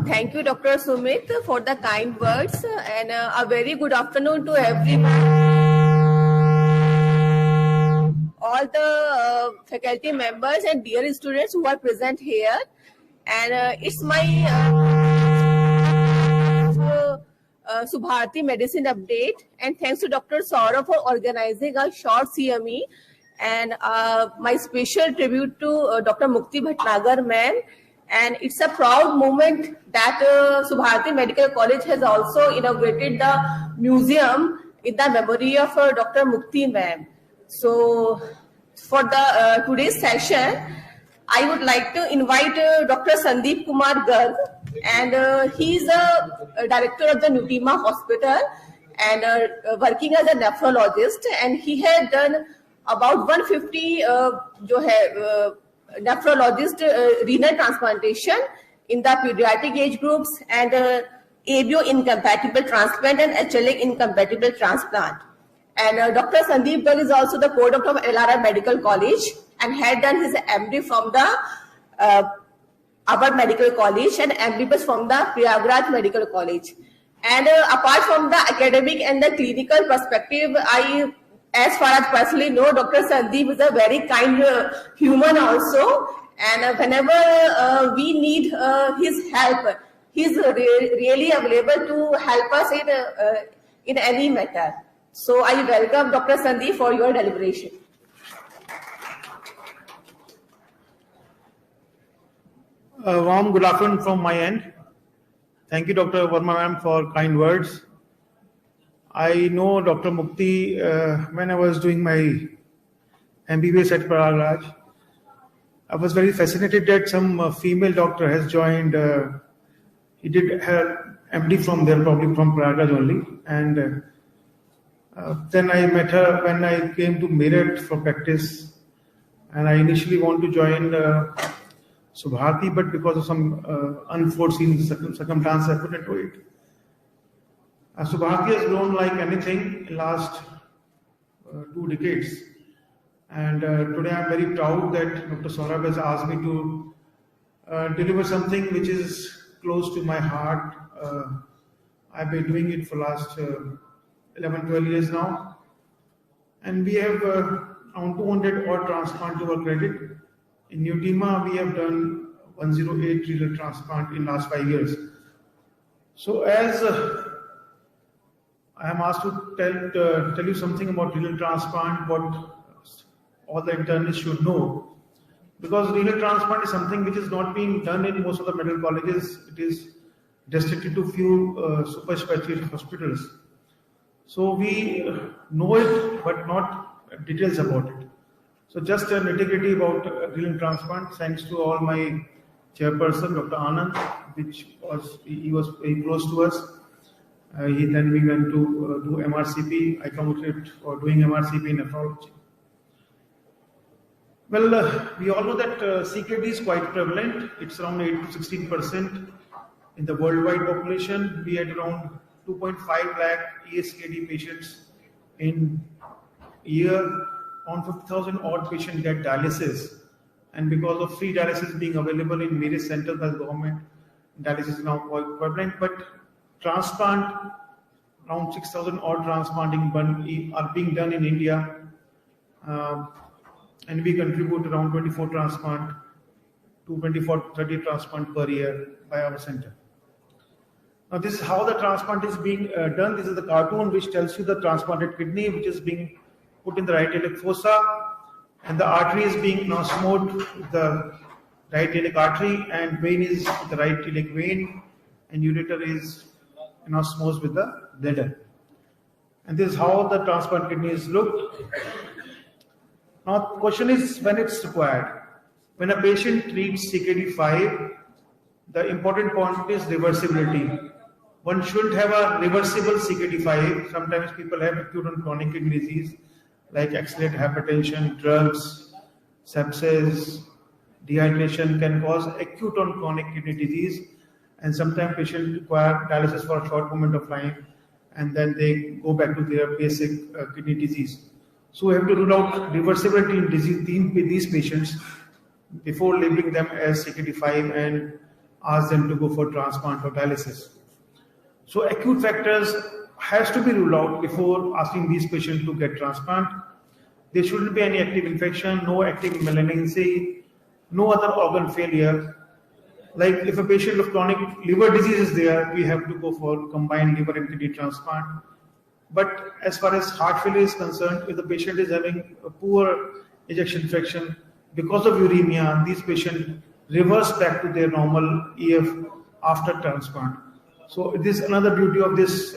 Thank you, Dr. Sumit, for the kind words, and a very good afternoon to everyone. All the faculty members and dear students who are present here. And it's my Subharti Medicine Update. And thanks to Dr. Saurabh for organizing a short CME. And my special tribute to Dr. Mukti Bhatnagar ma'am. And it's a proud moment that Subharti Medical College has also inaugurated the museum in the memory of Dr. Mukti ma'am. So for the today's session, I would like to invite Dr. Sandeep Kumar Garg, and he is a director of the Nutima Hospital and working as a nephrologist, and he had done about 150 nephrologist renal transplantation in the pediatric age groups and ABO incompatible transplant and HLA incompatible transplant. And Dr. Sandeep Garg is also the co-doctor of LRR Medical College and had done his MD from the Upper Medical College and MBBS from the Prayagraj Medical College. And apart from the academic and the clinical perspective, as far as personally know, Dr. Sandeep is a very kind human also, and whenever we need his help, he's really available to help us in any matter. So I welcome Dr. Sandeep for your deliberation. Warm good afternoon from my end. Thank you, Dr. Verma ma'am, for kind words. I know Dr. Mukti when I was doing my MBBS at Prayagraj. I was very fascinated that some female doctor has joined. He did her MD from there, probably from Prayagraj only. And then I met her when I came to Meerut for practice. And I initially wanted to join Subharti, but because of some unforeseen circumstance, I couldn't do it. Subharti has grown like anything in last 2 decades, and today I'm very proud that Dr. Saurabh has asked me to deliver something which is close to my heart. I've been doing it for last 11-12 years now, and we have around 200 odd transplant to our credit. In Nutima, we have done 108 renal transplant in last 5 years. So as I am asked to tell you something about renal transplant, what all the internists should know. Because renal transplant is something which is not being done in most of the medical colleges. It is restricted to few super specialty hospitals. So we know it, but not details about it. So just a nitty-gritty about renal transplant, thanks to all my chairperson, Dr. Anand, he was very close to us. Then we went to do MRCP. I committed for doing MRCP in nephrology. Well, we all know that CKD is quite prevalent. It's around 8 to 16% in the worldwide population. We had around 2.5 lakh ESKD patients in a year. On 50,000 odd patients get dialysis. And because of free dialysis being available in various centers by the government, dialysis is now quite prevalent. But transplant, around 6,000 odd transplanting are being done in India, and we contribute around 24 transplant to 24-30 transplant per year by our center. Now this is how the transplant is being done. This is the cartoon which tells you the transplanted kidney which is being put in the right iliac fossa, and the artery is being now smoothed with the right iliac artery, and vein is the right iliac vein, and ureter is osmosed with the bladder. And this is how the transplant kidneys look. Now the question is when it's required. When a patient treats CKD5, the important point is reversibility. One shouldn't have a reversible CKD5. Sometimes people have acute and chronic kidney disease like accelerated hypertension, drugs, sepsis, dehydration can cause acute and chronic kidney disease, and sometimes patients require dialysis for a short moment of time and then they go back to their basic kidney disease. So we have to rule out reversibility in these patients before labeling them as CKD5 and ask them to go for transplant or dialysis. So acute factors has to be ruled out before asking these patients to get transplant. There shouldn't be any active infection, no active malignancy, no other organ failure. Like if a patient of chronic liver disease is there, we have to go for combined liver and kidney transplant. But as far as heart failure is concerned, if the patient is having a poor ejection fraction because of uremia, these patients reverse back to their normal EF after transplant. So this is another beauty of this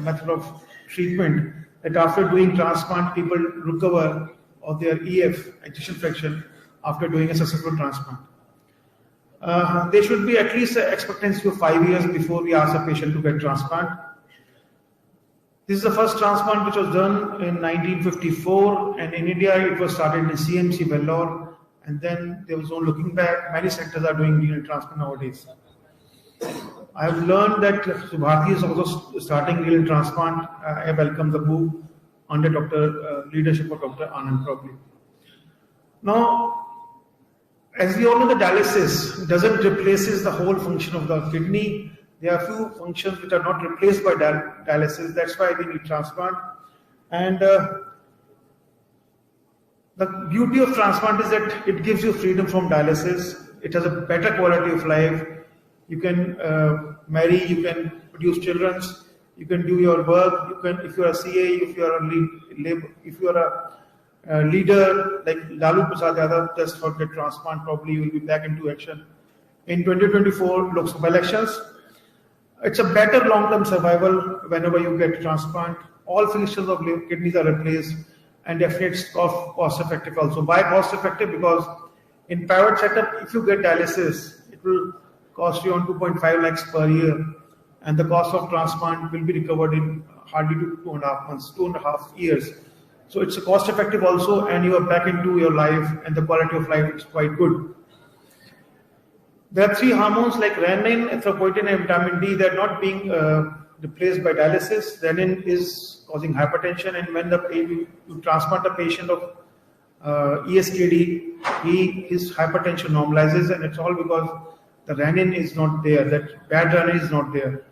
method of treatment, that after doing transplant, people recover of their EF, ejection fraction, after doing a successful transplant. There should be at least an expectancy of 5 years before we ask a patient to get transplant. This is the first transplant which was done in 1954, and in India it was started in CMC Vellore, and then there was no looking back. Many centers are doing renal transplant nowadays. I have learned that Subharti is also starting renal transplant. I welcome the move under leadership of Dr. Anand probably. Now, as we all know, the dialysis doesn't replace the whole function of the kidney. There are few functions which are not replaced by dialysis. That's why we need transplant. And the beauty of transplant is that it gives you freedom from dialysis. It has a better quality of life. You can marry, you can produce children, you can do your work. You can, if you are a CA, if you are a leader like Lalu Prasad Yadav just for the transplant, probably you will be back into action in 2024 Lok Sabha elections. It's a better long-term survival whenever you get transplant. All functions of kidneys are replaced, and definitely it's cost-effective also. Why cost-effective? Because in private setup, if you get dialysis, it will cost you on 2.5 lakhs per year, and the cost of transplant will be recovered in hardly 2.5 months, 2.5 years. So it's a cost-effective also, and you are back into your life, and the quality of life is quite good. There are 3 hormones like renin, erythropoietin, and vitamin D. They are not being replaced by dialysis. Renin is causing hypertension, and when you transplant a patient of ESKD, his hypertension normalizes, and it's all because the renin is not there. That bad renin is not there.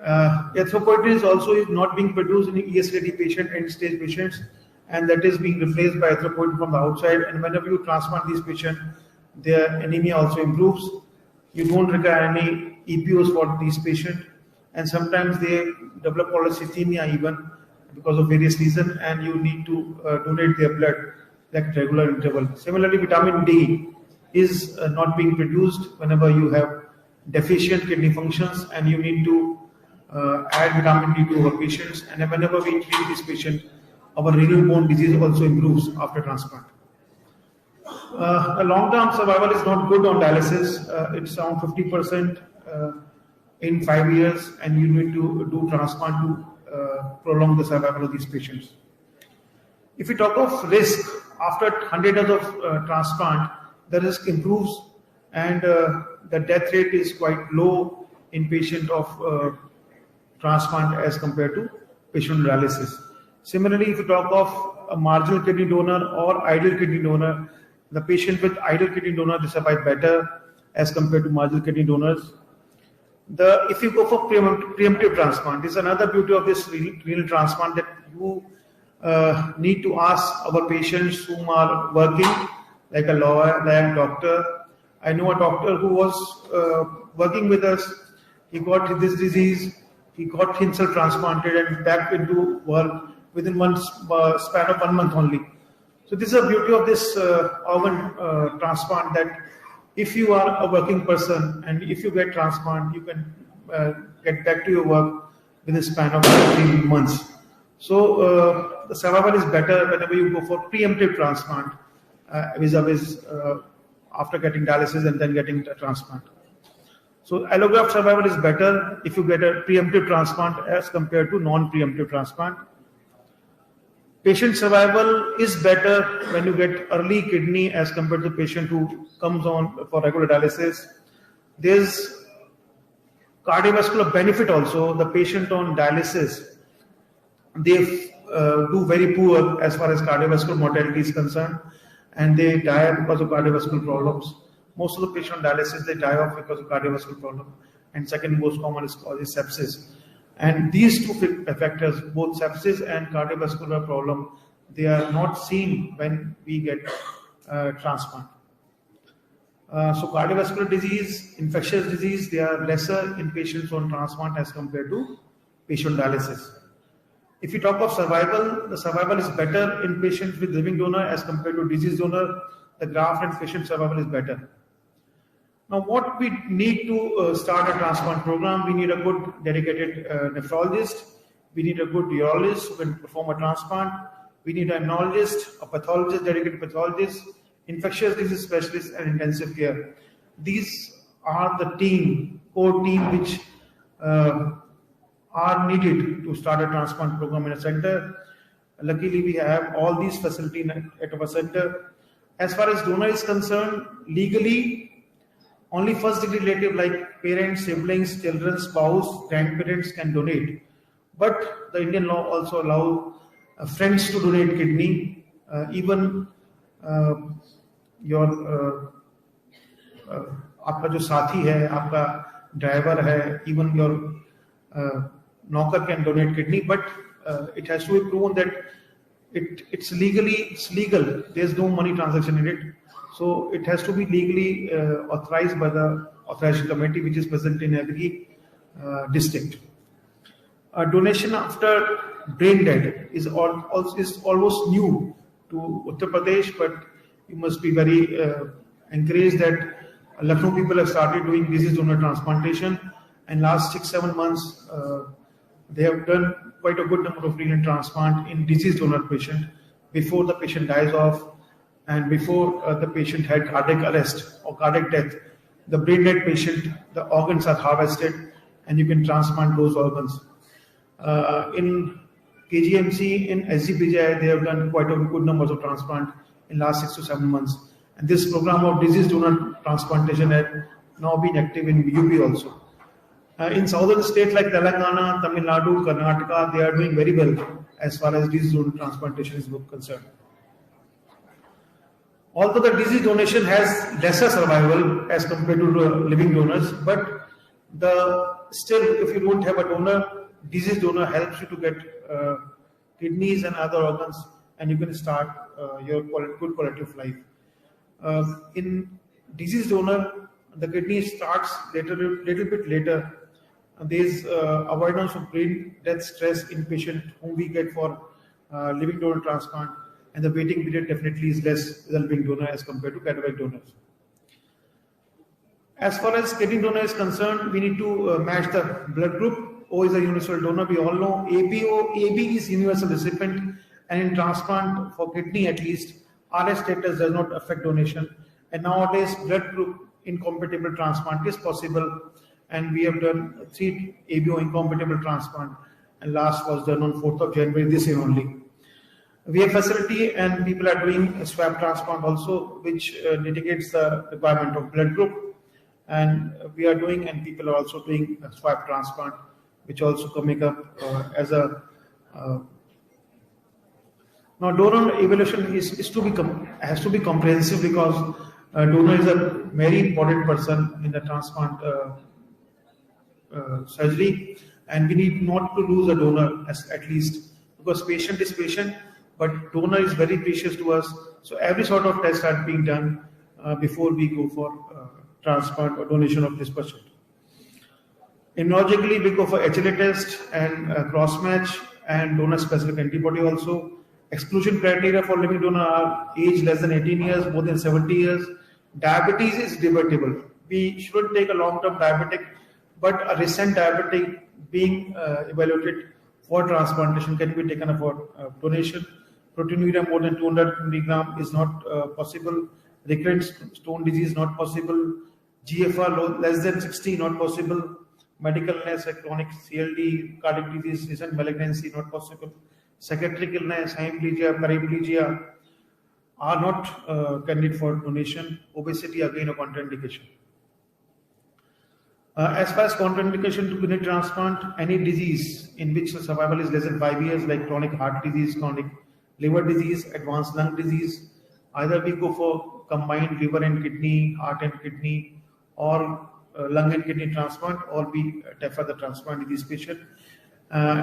Erythropoietin is also not being produced in ESKD patient, end-stage patients, and that is being replaced by erythropoietin from the outside. And whenever you transplant these patients, their anemia also improves. You don't require any EPOs for these patients, and sometimes they develop polycythemia even because of various reasons, and you need to donate their blood at regular interval. Similarly, vitamin D is not being produced whenever you have deficient kidney functions, and you need to add vitamin D to our patients. And whenever we treat this patient, our renal bone disease also improves after transplant. The long-term survival is not good on dialysis. It's around 50% in 5 years, and you need to do transplant to prolong the survival of these patients. If we talk of risk, after 100 days of transplant, the risk improves, and the death rate is quite low in patient of transplant as compared to patient dialysis. Similarly, if you talk of a marginal kidney donor or ideal kidney donor, the patient with ideal kidney donor, they survive better as compared to marginal kidney donors. If you go for preemptive transplant, this is another beauty of this renal transplant, that you need to ask our patients whom are working, like a lawyer, like a doctor. I know a doctor who was working with us. He got this disease. He got himself transplanted and back into work within span of 1 month only. So this is the beauty of this organ transplant, that if you are a working person and if you get transplant, you can get back to your work within a span of 3 months. So the survival is better whenever you go for preemptive transplant vis-a-vis after getting dialysis and then getting the transplant. So allograft survival is better if you get a preemptive transplant as compared to non-preemptive transplant. Patient survival is better when you get early kidney as compared to the patient who comes on for regular dialysis. There's cardiovascular benefit also. The patient on dialysis, they do very poor as far as cardiovascular mortality is concerned, and they die because of cardiovascular problems. Most of the patients on dialysis, they die off because of cardiovascular problem. And second most common is sepsis. And these two factors, both sepsis and cardiovascular problem, they are not seen when we get transplant. So cardiovascular disease, infectious disease, they are lesser in patients on transplant as compared to patient dialysis. If you talk of survival, the survival is better in patients with living donor as compared to disease donor. The graft and patient survival is better. Now, what we need to start a transplant program, we need a good dedicated nephrologist, we need a good urologist who can perform a transplant, we need an immunologist, a pathologist, dedicated pathologist, infectious disease specialist, and intensive care. These are the core team which are needed to start a transplant program in a center. Luckily, we have all these facilities at our center. As far as donor is concerned, legally, only first degree relative like parents, siblings, children, spouse, grandparents can donate. But the Indian law also allows friends to donate kidney. Even your आपका जो साथी है, आपका driver है, even your knocker can donate kidney, but it has to be proven that it's legal. There's no money transaction in it. So it has to be legally authorized by the authorization committee, which is present in every district. Donation after brain dead is almost new to Uttar Pradesh, but you must be very encouraged that Lucknow people have started doing disease donor transplantation, and last 6-7 months they have done quite a good number of renal transplant in disease donor patient before the patient dies off. And before the patient had cardiac arrest or cardiac death, the brain dead patient, the organs are harvested and you can transplant those organs. In KGMC, in SGPGI, they have done quite a good numbers of transplant in last 6 to 7 months. And this program of disease donor transplantation has now been active in UP also. In southern states like Telangana, Tamil Nadu, Karnataka, they are doing very well as far as disease donor transplantation is concerned. Although the disease donation has lesser survival as compared to living donors, but still, if you don't have a donor, disease donor helps you to get kidneys and other organs, and you can start your good quality of life. In disease donor, the kidney starts little bit later. There is avoidance of brain death stress in patient whom we get for living donor transplant. And the waiting period definitely is less with a living donor as compared to cadaveric donors. As far as kidney donor is concerned, we need to match the blood group. O is a universal donor. We all know AB is universal recipient, and in transplant for kidney at least, RS status does not affect donation. And nowadays, blood group incompatible transplant is possible, and we have done 3 ABO incompatible transplant, and last was done on 4th of January this year only. We have facility and people are doing a swab transplant also, which mitigates the requirement of blood group. And we are doing, and people are also doing a swab transplant, which also coming up as a. Now, donor evaluation has to be comprehensive because donor is a very important person in the transplant surgery, and we need not to lose a donor at least, because patient is patient. But donor is very precious to us. So every sort of test are being done before we go for transplant or donation of this patient. Immunologically, we go for HLA test and cross match and donor specific antibody also. Exclusion criteria for living donor are age less than 18 years, more than 70 years. Diabetes is debatable. We shouldn't take a long-term diabetic, but a recent diabetic being evaluated for transplantation can be taken for donation. Proteinuria more than 200 milligram is not possible. Recurrent stone disease not possible. GFR less than 60 not possible. Medical illness like chronic CLD, cardiac disease, recent malignancy not possible. Psychiatric illness, hemiplegia, paraplegia are not candidate for donation. Obesity again a contraindication. As far as contraindication to kidney transplant, any disease in which the survival is less than 5 years, like chronic heart disease, chronic liver disease, advanced lung disease, either we go for combined liver and kidney, heart and kidney, or lung and kidney transplant, or we defer the transplant in this patient.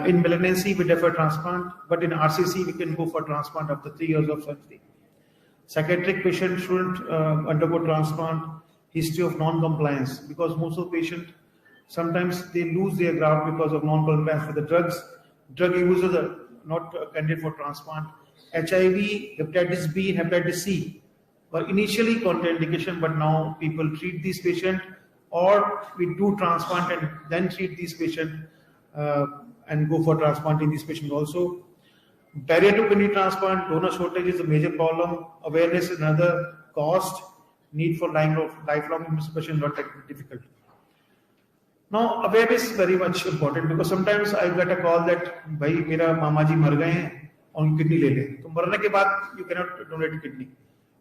In malignancy, we defer transplant, but in RCC, we can go for transplant after 3 years of surgery. Psychiatric patient shouldn't undergo transplant. History of non-compliance, because most of the patients, sometimes they lose their graft because of non-compliance with the drugs. Drug users are not candidate for transplant. HIV, hepatitis B, and hepatitis C were initially contraindication, but now people treat these patients, or we do transplant and then treat these patients and go for transplant in these patients also. Barrier to kidney transplant, donor shortage is a major problem. Awareness is another. Cost, need for lifelong immunosuppression is not that difficult. Now, awareness is very much important, because sometimes I get a call that, "Bhai, mera mama ji mar gaye hain, और kidney ले ले." तो मरने के बाद you cannot donate kidney.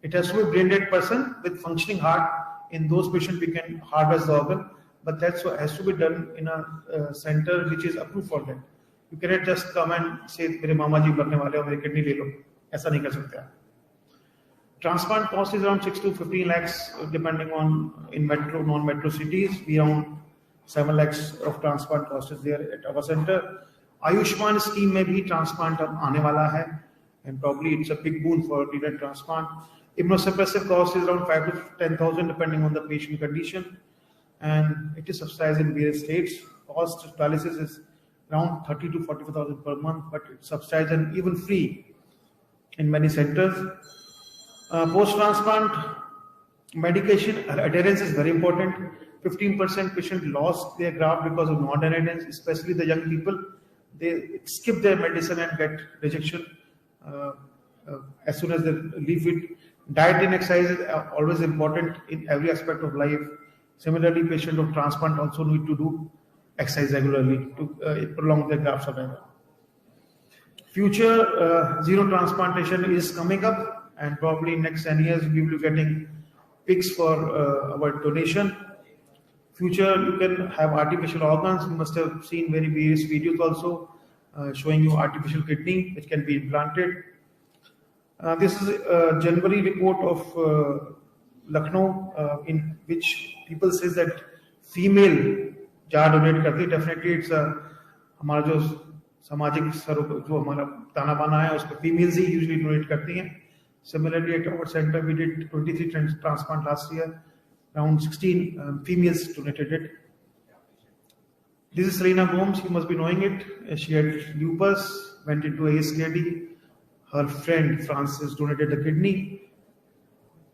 It has to be a brain dead person with functioning heart. In those patients, we can harvest the organ, but that has to be done in a center which is approved for that. You cannot just come and say, "मेरे मामा जी मरने वाले हो, मेरी kidney ले लो." ऐसा नहीं कर सकते आप. Transplant cost is around 6 to 15 lakhs, depending on in metro, non-metro cities. We around 7 lakhs of transplant cost is there at our center. Ayushman scheme में भी transplant आने वाला है, and probably it's a big boon for renal transplant. Immunosuppressive cost is around 5 to 10,000 depending on the patient condition, and it is subsidized in various states. Cost of dialysis is around 30 to 44,000 per month, but it's subsidized and even free in many centers. Post-transplant medication adherence is very important. 15% patient lost their graft because of non-adherence, especially the young people. They skip their medicine and get rejection as soon as they leave it. Diet and exercise is always important in every aspect of life. Similarly, patients of transplant also need to do exercise regularly to prolong their graft survival. Future xenotransplantation is coming up, and probably next 10 years we will be getting pigs for our donation. Future, you can have artificial organs. You must have seen very various videos also showing you artificial kidney which can be implanted. This is a January report of Lucknow in which people says that female jar donate करती है. Definitely it's हमारा जो सामाजिक जो हमारा ताना बाना है उसमें females ही usually donate करती हैं. Similarly, at our center, we did 23 transplant last year. Around 16 females donated it. This is Serena Gomes. You must be knowing it. She had lupus, went into ASKD. Her friend Francis donated the kidney.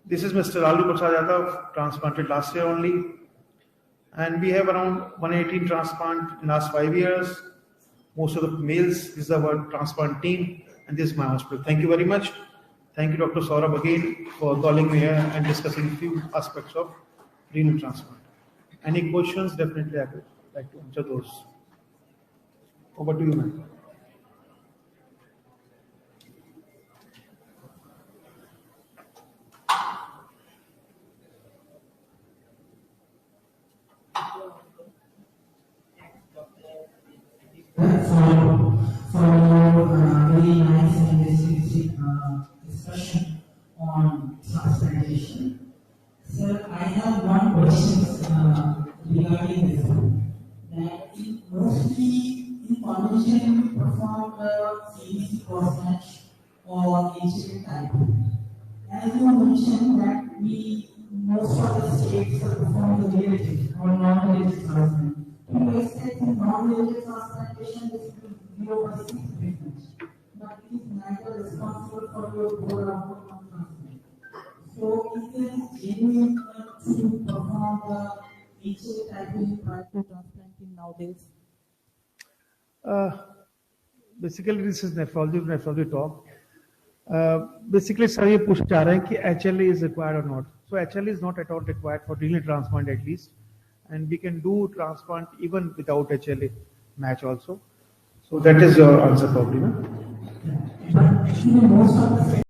This is Mr. Lalu Prasad Yadav, transplanted last year only. And we have around 118 transplant in the last 5 years. Most of the males. This is our transplant team, and this is my hospital. Thank you very much. Thank you, Dr. Saurabh, again for calling me here and discussing a few aspects of renal transplant. Any questions? Definitely, I would like to answer those. Over to you, ma'am. For your very nice and discussion on transplantation. Sir, I have one question regarding this. That mostly in convention we perform the CBC cross match or HLA type. As you mentioned that most of the states perform the relative or non-relative transplant. To expect non-relative transplantation is 0.6 difference, but it is neither responsible for your whole outcome of transplant. So, is there genuine to perform the HLA typing prior to transplanting nowadays? Basically, this is nephrology talk. Basically, sir, ये पूछ चाह रहे हैं कि HLA is required or not. So, HLA is not at all required for renal transplant at least. And we can do transplant even without HLA match also. So that is your answer probably. No? But most of the